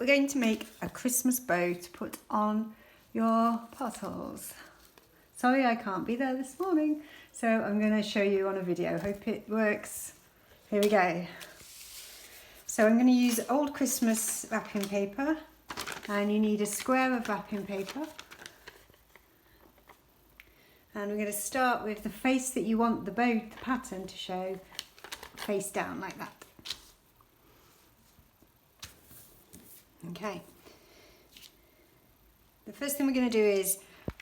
we're going to make a Christmas bow to put on your parcels. Sorry I can't be there this morning, so I'm going to show you on a video. Hope it works. Here we go. So I'm going to use old Christmas wrapping paper, and you need a square of wrapping paper. And we're going to start with the face that you want the bow, the pattern to show, face down like that. Okay. The first thing we're going to do is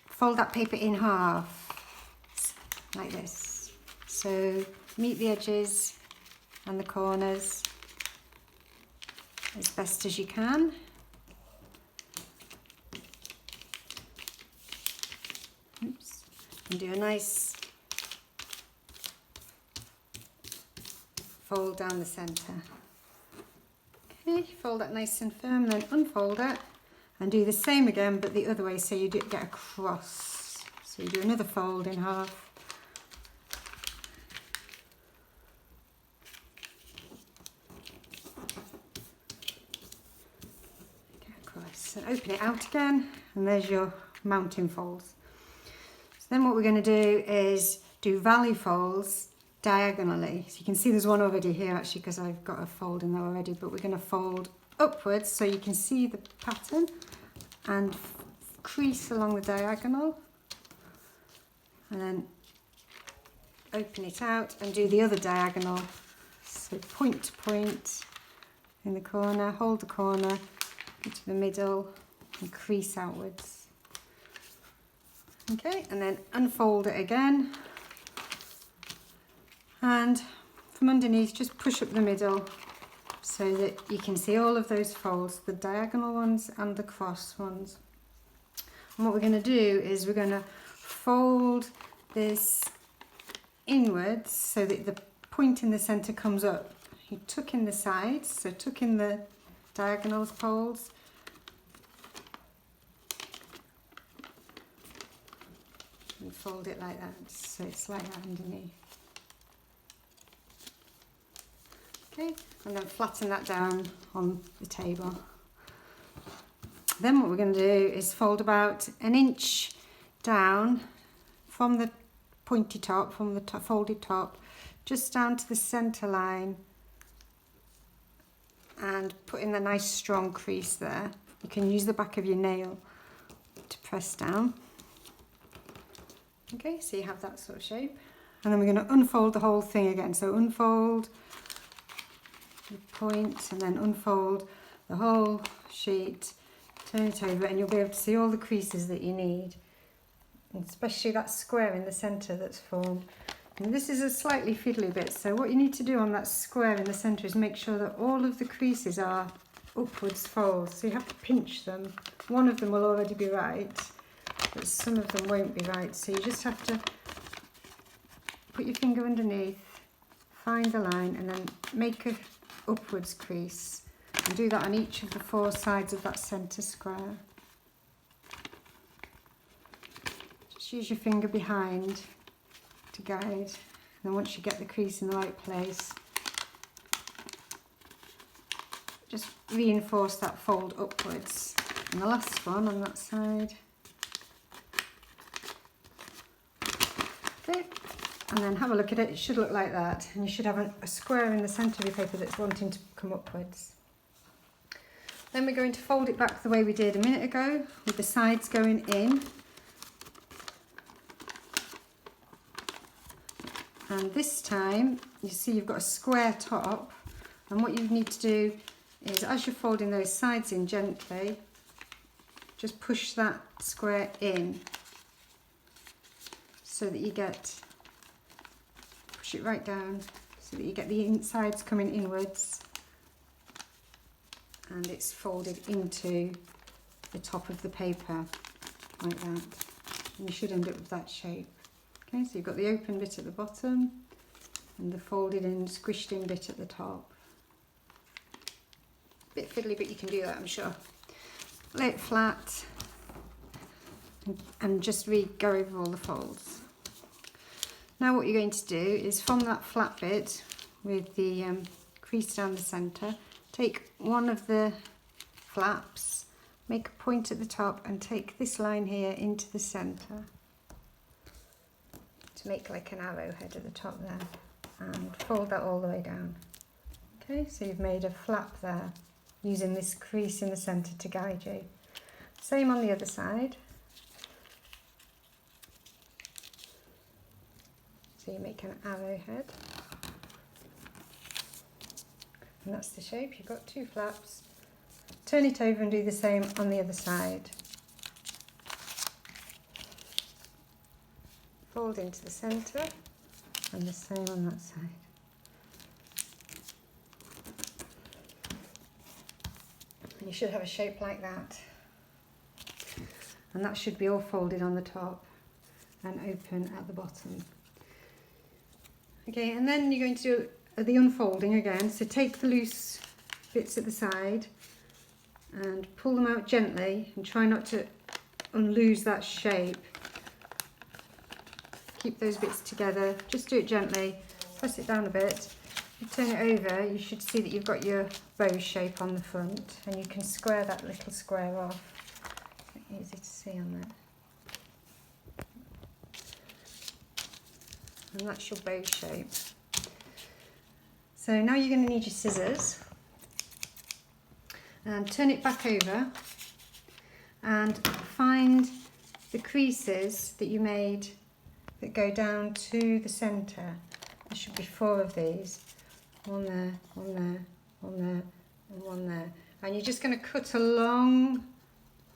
fold that paper in half, like this. So meet the edges and the corners as best as you can. Oops. And do a nice fold down the centre. Okay, fold that nice and firm, then unfold it and do the same again but the other way, so you get a cross. So you do another fold in half. Get across and open it out again, and there's your mountain folds. So then what we're going to do is do valley folds diagonally. So you can see there's one already here actually, because I've got a fold in there already, but we're going to fold upwards so you can see the pattern and crease along the diagonal, and then open it out and do the other diagonal. So point to point in the corner, hold the corner into the middle and crease outwards. Okay, and then unfold it again. And from underneath, just push up the middle so that you can see all of those folds, the diagonal ones and the cross ones. And what we're going to do is we're going to fold this inwards so that the point in the centre comes up. You tuck in the sides, so tuck in the diagonal folds. And fold it like that, so it's like that underneath. Okay, and then flatten that down on the table. Then what we're going to do is fold about an inch down from the pointy top, from the folded top, just down to the centre line, and put in a nice strong crease there. You can use the back of your nail to press down. Okay, so you have that sort of shape. And then we're going to unfold the whole thing again. So unfold the point and then unfold the whole sheet, turn it over, and you'll be able to see all the creases that you need, and especially that square in the centre that's formed. And this is a slightly fiddly bit, so what you need to do on that square in the centre is make sure that all of the creases are upwards folds, so you have to pinch them. One of them will already be right, but some of them won't be right, so you just have to put your finger underneath, find the line, and then make a upwards crease, and do that on each of the four sides of that centre square. Just use your finger behind to guide, and then once you get the crease in the right place, just reinforce that fold upwards. And the last one on that side. Okay. And then have a look at it, it should look like that, and you should have a square in the centre of your paper that's wanting to come upwards. Then we're going to fold it back the way we did a minute ago, with the sides going in. And this time, you see you've got a square top, and what you need to do is, as you're folding those sides in gently, just push that square in, so that you get it right down, so that you get the insides coming inwards and it's folded into the top of the paper like that, and you should end up with that shape. Okay, so you've got the open bit at the bottom and the folded in, squished in bit at the top. Bit fiddly, but you can do that, I'm sure. Lay it flat and just go over all the folds. Now what you're going to do is, from that flat bit with the crease down the centre, take one of the flaps, make a point at the top and take this line here into the centre to make like an arrowhead at the top there, and fold that all the way down. Okay, so you've made a flap there using this crease in the centre to guide you. Same on the other side. So you make an arrowhead. And that's the shape. You've got 2 flaps. Turn it over and do the same on the other side. Fold into the centre and the same on that side. And you should have a shape like that. And that should be all folded on the top and open at the bottom. Okay, and then you're going to do the unfolding again. So take the loose bits at the side and pull them out gently and try not to unloose that shape. Keep those bits together, just do it gently, press it down a bit. You turn it over, you should see that you've got your bow shape on the front, and you can square that little square off. Quite easy to see on there. And that's your bow shape. So now you're going to need your scissors, and turn it back over and find the creases that you made that go down to the centre. There should be 4 of these. 1 there, 1 there, 1 there, and 1 there. And you're just going to cut along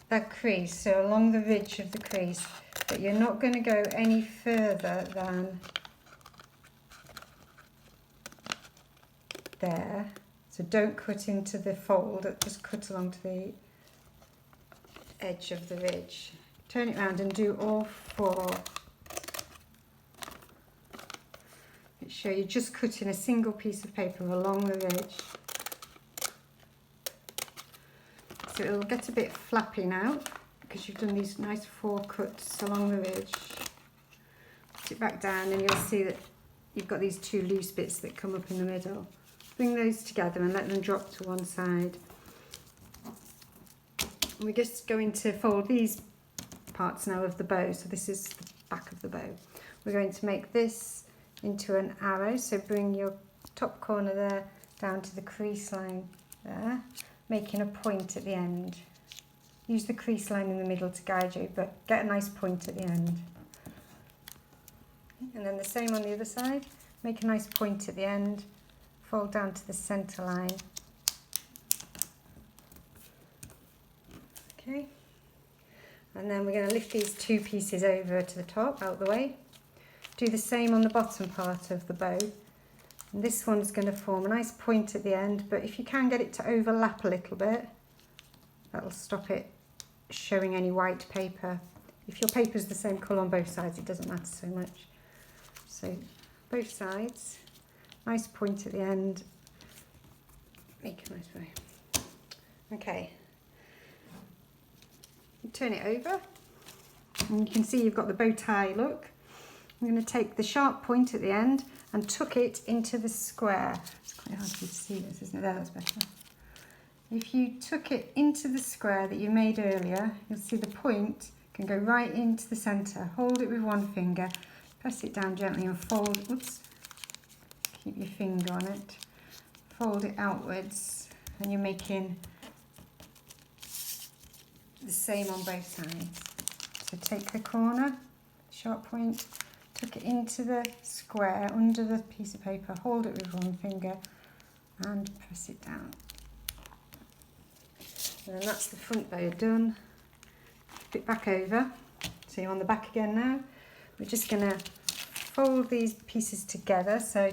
that crease, so along the ridge of the crease, but you're not going to go any further than there. So don't cut into the fold, just cut along to the edge of the ridge. Turn it around and do all 4. Make sure you're just cutting a single piece of paper along the ridge. So it'll get a bit flappy now because you've done these nice 4 cuts along the ridge. Put it back down and you'll see that you've got these 2 loose bits that come up in the middle. Bring those together and let them drop to one side. And we're just going to fold these parts now of the bow. So this is the back of the bow. We're going to make this into an arrow. So bring your top corner there down to the crease line there, making a point at the end. Use the crease line in the middle to guide you, but get a nice point at the end. And then the same on the other side. Make a nice point at the end. Fold down to the centre line. Okay. And then we're going to lift these 2 pieces over to the top, out the way. Do the same on the bottom part of the bow. And this one's going to form a nice point at the end, but if you can get it to overlap a little bit, that'll stop it showing any white paper. If your paper's the same colour on both sides, it doesn't matter so much. So both sides. Nice point at the end. Make a nice bow. Okay. You turn it over and you can see you've got the bow tie look. I'm going to take the sharp point at the end and tuck it into the square. It's quite hard for you to see this, isn't it? There, that's better. If you tuck it into the square that you made earlier, you'll see the point can go right into the centre. Hold it with one finger, press it down gently and fold. Oops. Keep your finger on it, fold it outwards, and you're making the same on both sides. So take the corner, sharp point, tuck it into the square under the piece of paper, hold it with one finger and press it down. And then that's the front bow done. Flip it back over, so you're on the back again now. We're just going to fold these pieces together, so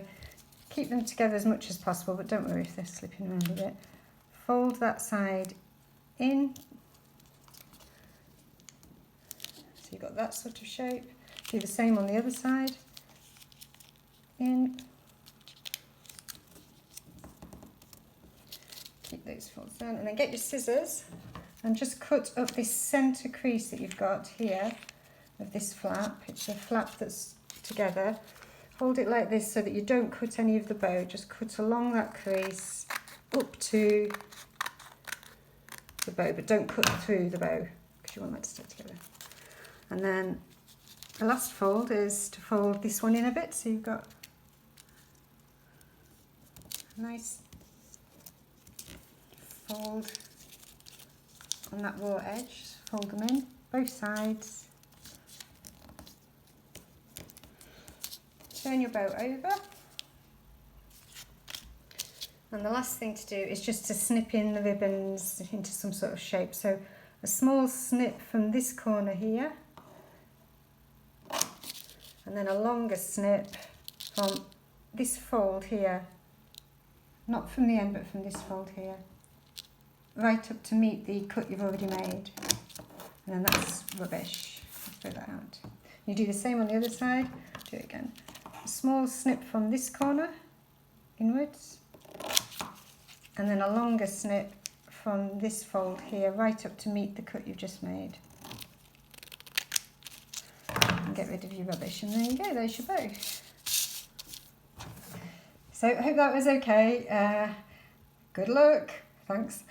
keep them together as much as possible, but don't worry if they're slipping around a bit. Fold that side in. So you've got that sort of shape. Do the same on the other side. In. Keep those folds down, and then get your scissors and just cut up this centre crease that you've got here of this flap. It's a flap that's together. Hold it like this so that you don't cut any of the bow, just cut along that crease up to bow, but don't cut through the bow because you want that to stick together. And then the last fold is to fold this one in a bit, so you've got a nice fold on that raw edge. Fold them in, both sides. Turn your bow over. And the last thing to do is just to snip in the ribbons into some sort of shape. So a small snip from this corner here, and then a longer snip from this fold here, not from the end but from this fold here, right up to meet the cut you've already made. And then that's rubbish. Throw that out. You do the same on the other side. Do it again. A small snip from this corner inwards, and then a longer snip from this fold here right up to meet the cut you've just made. And get rid of your rubbish, and there you go, there's your bow. So I hope that was okay. Good luck. Thanks.